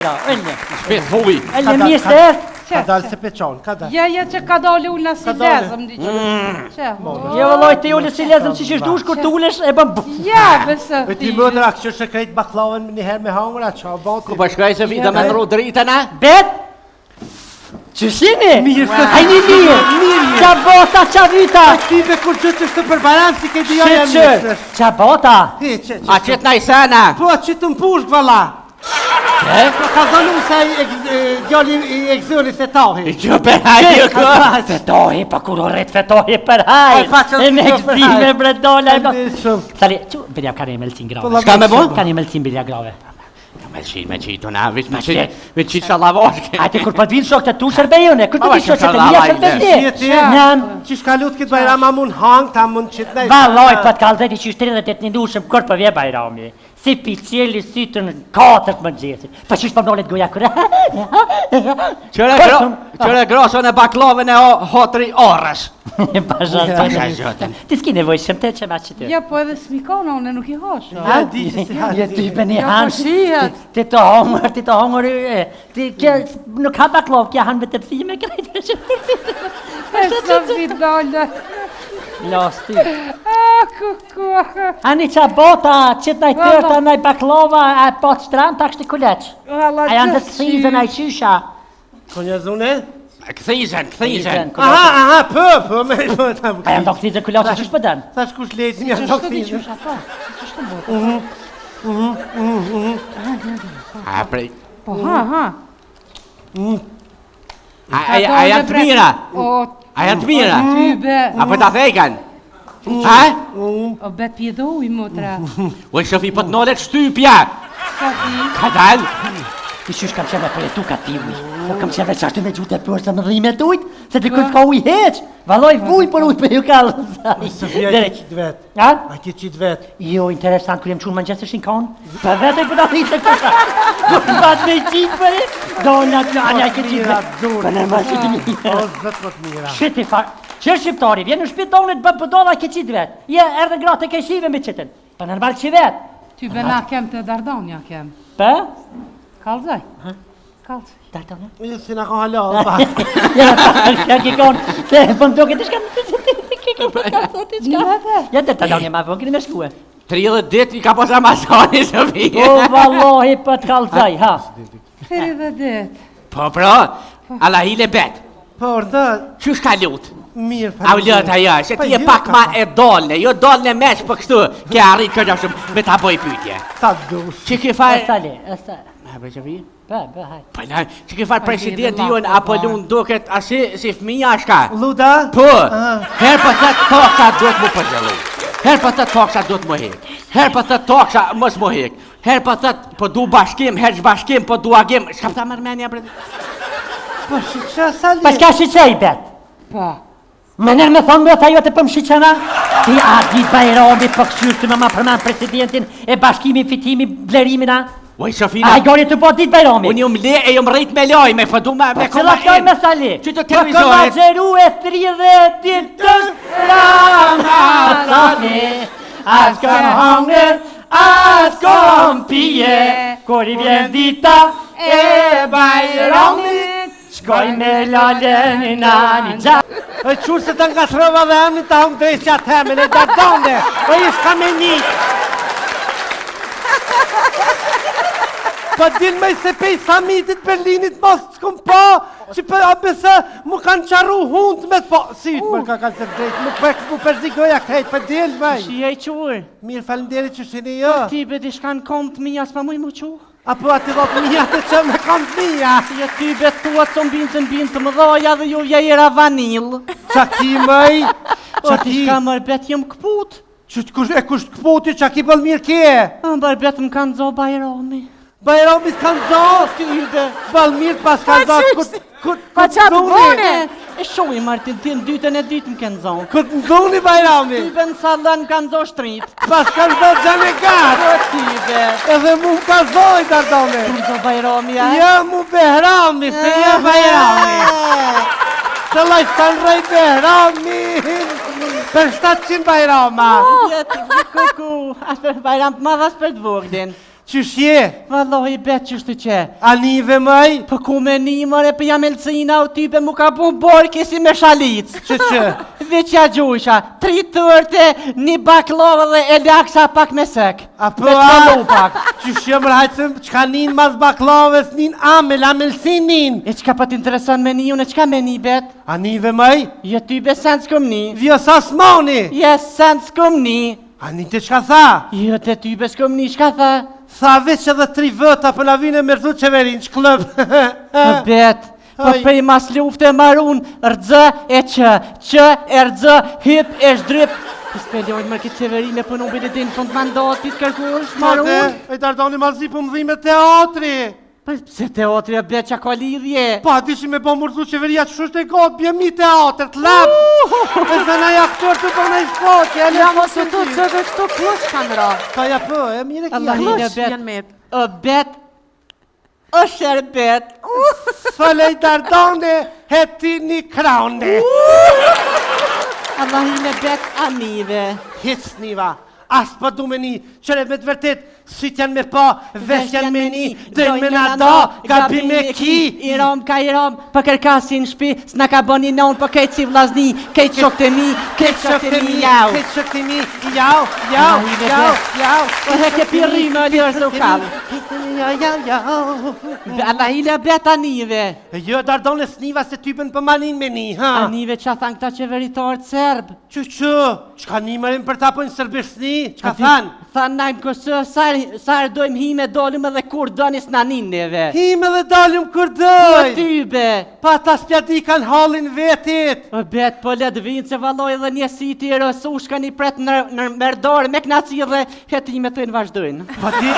Shpet huj. Ele mirë se Ka dalë se peqon, ka dalë. Ja që ka dalë unë si lezëm Jo vëlloj të ullë si lezëm që shishtush kur të ullesh e bëm Ja, besë E ti më të rakë që krejt baklavën njëherë me hangra, që a botë. Ku bashkaj se vita me nru dritën, a? Bet? Qëshini? Mirë se Hajni mirë! Qa bota, qa vita! Ti dhe kur që të shtë përbaram si ke dhja jam Qëqër! njësër. Qa bota? A qëtë na i sana? Po, që të mpush gëvala. Ka dhonu se djali i egzëri fetahi. Që përhaj kë? Fetohi, pa kur orret fetohi për haj! E me këzime bre dola! Sali, që birja ka një melcin grave? Shka me bo? Ka një melcin birja grave. Me qitë na, veç me qitë shalavoshke. Ajte kur për t'vinë shok të tu shërbejone, kur të t'vinë shok të mija shërbejti. Njën, Që shkalut këtë bajram a mun hang, ta mun qitë nejtë. valoj për t'kallëzeti që 38 një dushëm kur për vje bajrami. Si piqeli sytën 4 më gjesi. Pa qysh për mnolet goja kërë. Qëre grosën e baklovën e hotri orës. Pasha zotën. Ti s'ki nevoj shumë të që ma që ty. Ja, po edhe s'mikona, unë nuk i hoshë. Ja, di që si ha. Ja, ty për një Ja, po hanë. shihet. Ti të hongër, ti kja nuk ha baklov, kja hanë me të pësime krejtë që E së vidole. Los ty. Kuku. Ani qa bota, qëtë naj tërta, naj baklova, a po të shtran, tak shti kuleq. A janë të thizën, a i qysha. Ko një zune? Këthizën. Aha, po, me po ta më A janë të thizën kuleq, që qysh pëdën? Thash kush lejtë një të këthizë. A prej. Po, ha. A janë të mira? A janë të mira? Ty be. Apo ta thejkan? Ha? O be pjedoj, motra. O shofi po të nollet shtypja. Ka ti. Ka dalë? Ti qysh kam qeve për e tu ka ti uj. Po kam qeve qashtu me gjute për se më dhime të ujt, se ti kërë ka uj heq. Valoj vuj për ujt për ju kallë. Sofia, ki qitë vetë. Ja? A ki qitë vetë. Jo, interesant, kër jem qunë Manchester Shinkon. Për vete për da thite kërë. Kërë bat me qitë për e. Do në të anja ke qitë vetë. Për në më qitë një. O, zëtë më të mira. Shiti farë. Qërë shqiptari, vjen në shpit donet për dola ke qitë vetë. Je, erdhe gratë e ke shive me qitën. Për nërmal që vetë. Ty be na kem të Dardonja kem. Për? Kalzaj. Kalzaj. Dardonja? Jo, si nga ka halal, ba. Ja ki konë, se për më doke të shka Ja të Dardonja ma vënë, këni me shkue. 30 dit i ka posa masoni, Sofia. O, vallohi për t'kallzaj, ha. 30 dit. Po, pro, alla hile bet. Po, orda, Qysh ka lutë? mirë. A u lëtë ajo, se ti e pak ma e dolne, jo dolne meq për kështu, ke arrit kërda shumë me ta boj pytje. Ta dush. Që ki farë... Sali, esta. Ha, për që vi? Bë, haj. Po, që ki farë presidenti jonë Apollon duket asi si fëmija shka? Luda? Po, her për të toksa duhet mu përgjëllu. Her për të toksa duhet mu hek. Her për të toksa mos mu hek. Her për të po du bashkim, her që bashkim, po du agim. Shka për ta mërmenja bre? Po, shikësha sali. Pa s'ka shiqej, bet. Po. Me nërë me thonë mërë ajo të pëm shiqena? Ti a di bajromi për këshyrë të më përmen presidentin e bashkimi, fitimi, blerimina? Oj, Sofina, A gjoni të po dit bajromi? unë jom le e jom rrit me loj, me po du me Që koma la kjoj me sali? Që të Po këma televizorit. gjeru e 30 ditës Ramazani As kom hongër, as kom pije Kur i vjen dita e bajramit Shkoj me lalen i nani gja E qurë se të nga shrova dhe amin të hongë drejtë që atë hemen e Dardonde. O ishë ka me një. Po din me se pej samitit Berlinit mos të kom po, që për abese mu kanë qaru hundë me të po. Sytë më ka kanë se drejtë, mu përzi goja krejtë, për din me. Je qurë, Mirë falimderi që shini jo. ti be di shkan kom të mija s'pa muj mu qu? Apo ati do të mija të që me kam të mija. Je ty be tua të mbinë të më dhoja dhe ju vjera vanil. Qa ki mëj, O qa ti ki, shka mërë bet jem këput. që të kush e kush të këputi, qa ki bëll mirë kje. Mërë bet më kanë zo bajromi. Bajromis kanë zohë, Ty be. bëll mirë pas kanë zohë, Pa qatë bone. E shoj Martin, ti në dytën e dytë më kanë zo. Këtë më dhuni Bajrami, Ty be në salën kanë zo shtrit. pas kanë zohë gjane gatë, O ty be. edhe mu më ka zohë i Dardone. Më zo bajromi, a? Ja mu Behrami, se ja Bajrami. Se lajtë kanë rej Behrami, për 700 Bajrama. Kuku, as për bajram të madhas për të vogdin. Qysh je? Vallahi bet ç'është që. Anive mëj? Po ku me një mëre për jam elcina o type mu ka pun borë si me shalic. Që? Veç ja gjujsha, 3 tërte, një baklovë dhe e laksa pak me sek. Apo Me t'kalu pak. Qysh je mërë hajtë qka nin mas baklaves, nin amelsin nin? E qka pa t'intereson me një, unë qka me një bet? Anive mëj? Jo type sen s'kom një. Vjo sa s'moni? Jes sen s'kom një. Ani të qka tha? Jo te type s'kom një, qka tha? Tha veç edhe 3 vëta për na vine me rëdhu qeverin, që klëp. Bet, po prej mas luft e marun, rëdzë e që e rëdzë, hyp e shdryp. S'pelojnë mërë këtë qeverine për nuk bide din fund mandatit kërkush, marun. E Dardani malzi për më dhime teatri. Po pse teatri e bet që ka lidhje? Pa, dishi me po mërzu qeveria që shështë e gotë, bje mi teatr, të lapë. E zëna i aktor të bëna i shpoqe, e Ja mos u tu që dhe këtu klush kanë ra. Ka ja po, e mire kia. Allahine Klush bet. janë me. O bet, o sherbet. Fëlej Dardani, heti një kraune. Allahine bet anive. Hic sniva, as pa du me një, qëre me të vërtet, syt janë me pa, vesh janë me një, dojnë me na da, gabi me ki. I rom ka i rom, për kërkasin shpi, s'na ka bo një non, për kejtë si vlazni, kejtë shok të mi, kejtë shok të mi jau. Këtë shok të mi, jau. O heke pirri me lirë së u kalë. Jau. Allahine bet anive. Jo, Dardani sniva se typen për manin me një, ha? Anive që thanë këta qeveritarët serbë. Që, qka një mërin për ta pojnë sërbishni, qka thanë? Thanë najmë kësë, sarë dojmë hime dolim edhe kur dënis në nineve. Hime dhe dalim kur Po doj. tybe. Pa ta spjadi kanë halin vetit. O bet, po let vinë se valoj edhe një siti e rësu shka një pret në merdore me knaci dhe heti me të në vazhdojnë. Pa ti,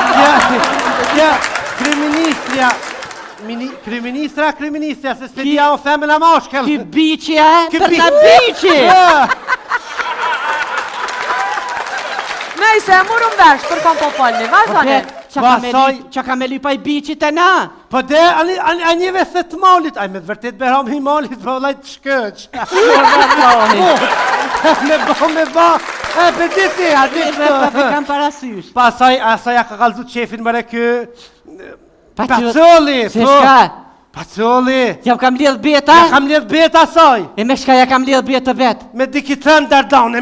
kriministra, se spedia o femën a moshkel. Ky biqi e, Ky për bi- ta biqi! Nejse, murëm vesh, për kom po polni, O vazhdojnë. bet, që ka me lypa i biqi të na? Po de, a njeve se të malit, aj me të vërtet beram i malit, po vlaj të shkëq. Me ba, e për diti, a Dhe pa diti. kam parasysh. Pa asaj a ka kalzu qefin mëre kë, Pa Pacoli, Se po. shka? Pacoli. Jam kam lidh beta? Ja kam lidh bet asaj, E me shka ja kam lidh beta vet? me dikitën Dardane,